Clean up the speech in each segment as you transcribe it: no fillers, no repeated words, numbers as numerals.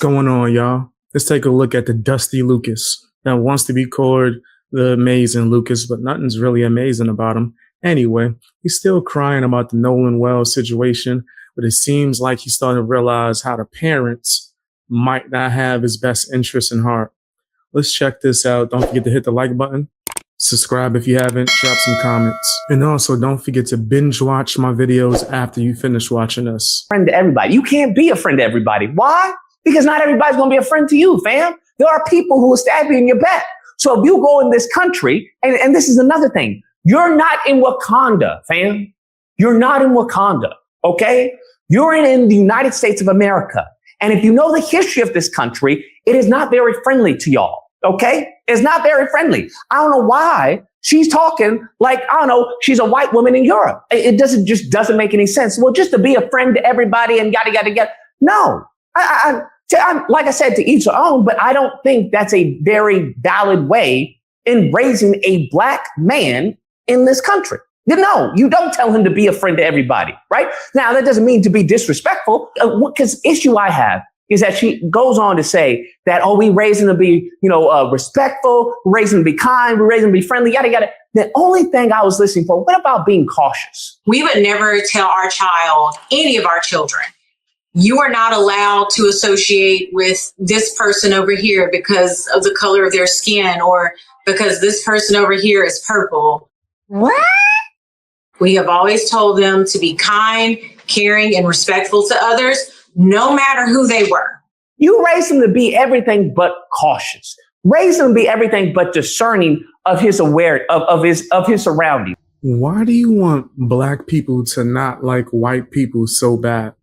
going on, y'all? Let's take a look at the Dusty Lucas that wants to be called the amazing Lucas, but nothing's really amazing about him. Anyway, he's still crying about the Nolan Wells situation, but it seems like he's starting to realize how the parents might not have his best interests in heart. Let's check this out. Don't forget to hit the like button. Subscribe if you haven't. Drop some comments. And also, don't forget to binge watch my videos after you finish watching us. Friend to everybody. You can't be a friend to everybody. Why? Because not everybody's going to be a friend to you, fam. There are people who will stab you in your back. So if you go in this country, and this is another thing, you're not in Wakanda, fam. You're not in Wakanda, okay? You're in the United States of America. And if you know the history of this country, it is not very friendly to y'all, okay? It's not very friendly. I don't know why she's talking like, I don't know, she's a white woman in Europe. It doesn't make any sense. Well, just to be a friend to everybody and yada, yada, yada. No, I'm, like I said, to each their own, but I don't think that's a very valid way in raising a black man in this country. No, you don't tell him to be a friend to everybody, right? Now, that doesn't mean to be disrespectful, because issue I have is that she goes on to say that, oh, we raise him to be, respectful, we raise him to be kind, we raise him to be friendly, yada, yada. The only thing I was listening for, what about being cautious? We would never tell our child, any of our children, you are not allowed to associate with this person over here because of the color of their skin or because this person over here is purple. What? We have always told them to be kind, caring, and respectful to others, no matter who they were. You raise them to be everything but cautious. Raise them to be everything but discerning of his of his surroundings. Why do you want black people to not like white people so bad?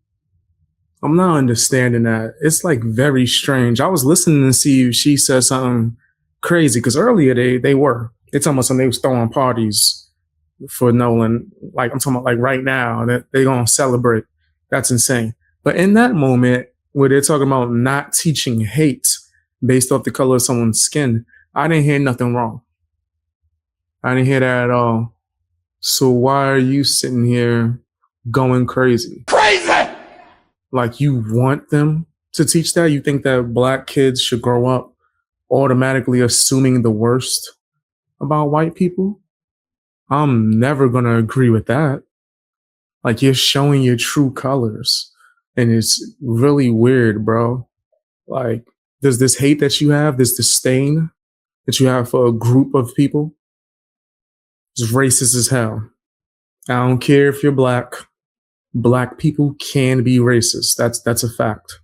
I'm not understanding that. It's like very strange. I was listening to see if she said something crazy because earlier they were. It's almost like they was throwing parties for Nolan. Like I'm talking about like right now that they're gonna celebrate. That's insane. But in that moment where they're talking about not teaching hate based off the color of someone's skin, I didn't hear nothing wrong. I didn't hear that at all. So why are you sitting here going crazy? Crazy! Like you want them to teach that? You think that black kids should grow up automatically assuming the worst about white people? I'm never going to agree with that. Like you're showing your true colors and it's really weird, bro. Like there's this hate that you have, this disdain that you have for a group of people. It's racist as hell. I don't care if you're black. Black people can be racist. That's a fact.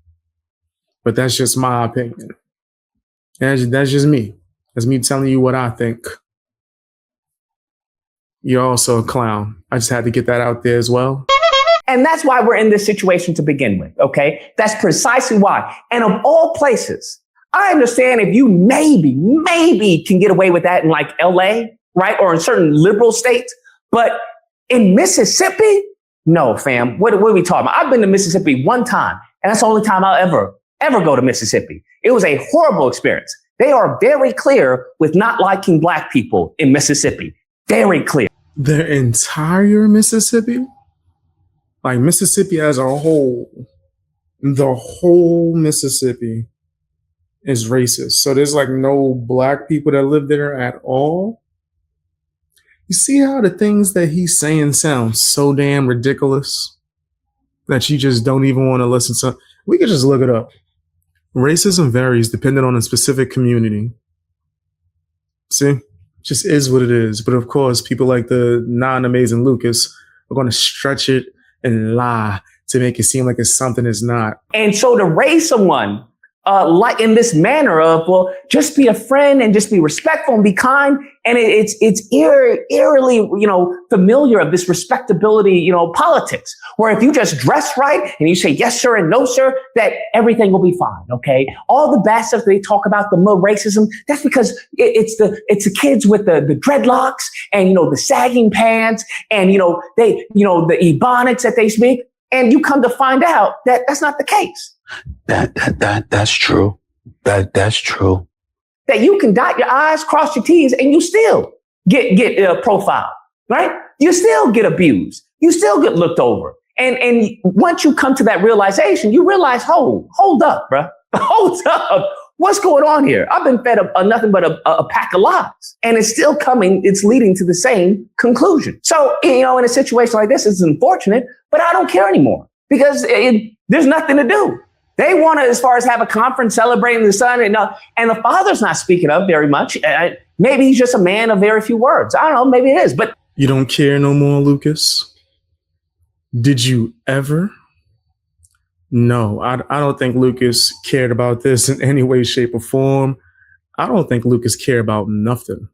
But that's just my opinion. That's just me. That's me telling you what I think. You're also a clown. I just had to get that out there as well. And that's why we're in this situation to begin with, okay? That's precisely why. And of all places, I understand if you maybe can get away with that in like LA, right? Or in certain liberal states. But in Mississippi, no, fam. What are we talking about? I've been to Mississippi one time, and that's the only time I'll ever go to Mississippi. It was a horrible experience. They are very clear with not liking black people in Mississippi. Very clear. The entire Mississippi? Like Mississippi as a whole, the whole Mississippi is racist. So there's like no black people that live there at all? You see how the things that he's saying sound so damn ridiculous that you just don't even want to listen to? We could just look it up. Racism varies depending on a specific community. See? Just is what it is. But of course, people like the non-amazing Lucas are going to stretch it and lie to make it seem like it's something it's not. And so to raise someone like in this manner of, well, just be a friend and just be respectful and be kind. And it's eerily, familiar of this respectability, politics, where if you just dress right and you say, yes, sir, and no, sir, that everything will be fine. Okay. All the bad stuff they talk about, the more racism, that's because it's the kids with the dreadlocks and, the sagging pants and, the Ebonics that they speak. And you come to find out that that's not the case. That's true. That's true. That you can dot your I's, cross your T's, and you still get profiled, right? You still get abused. You still get looked over. And once you come to that realization, you realize, hold up, bruh. Hold up. What's going on here? I've been fed nothing but a pack of lies. And it's still coming. It's leading to the same conclusion. So, in a situation like this, it's unfortunate, but I don't care anymore because there's nothing to do. They want to, as far as have a conference celebrating the son, and the father's not speaking up very much. Maybe he's just a man of very few words. I don't know. Maybe it is. But You don't care no more, Lucas? Did you ever? No, I don't think Lucas cared about this in any way, shape, or form. I don't think Lucas cared about nothing.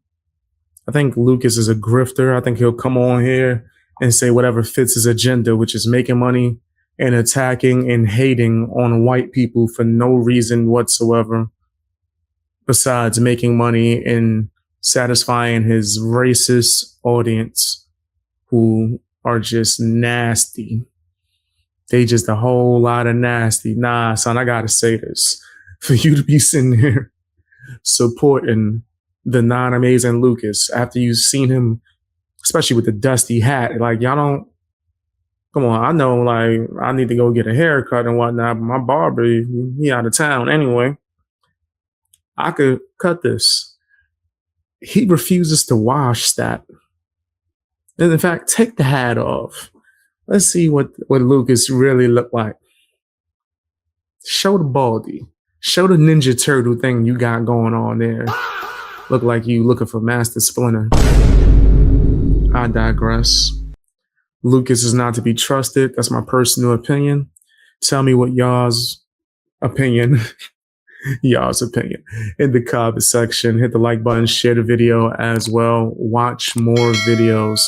I think Lucas is a grifter. I think he'll come on here and say whatever fits his agenda, which is making money and attacking and hating on white people for no reason whatsoever, besides making money and satisfying his racist audience who are just nasty. They just a whole lot of nasty. Nah, son, I gotta say this. For you to be sitting there supporting the non-amazing Lucas after you've seen him, especially with the dusty hat, like y'all don't, come on, I know like I need to go get a haircut and whatnot, but my barber, he out of town anyway. I could cut this. He refuses to wash that. And in fact, take the hat off. Let's see what Lucas really looked like. Show the baldy. Show the Ninja Turtle thing you got going on there. Look like you looking for Master Splinter. I digress. Lucas is not to be trusted. That's my personal opinion. Tell me what y'all's opinion in the comment section. Hit the like button, share the video as well. Watch more videos.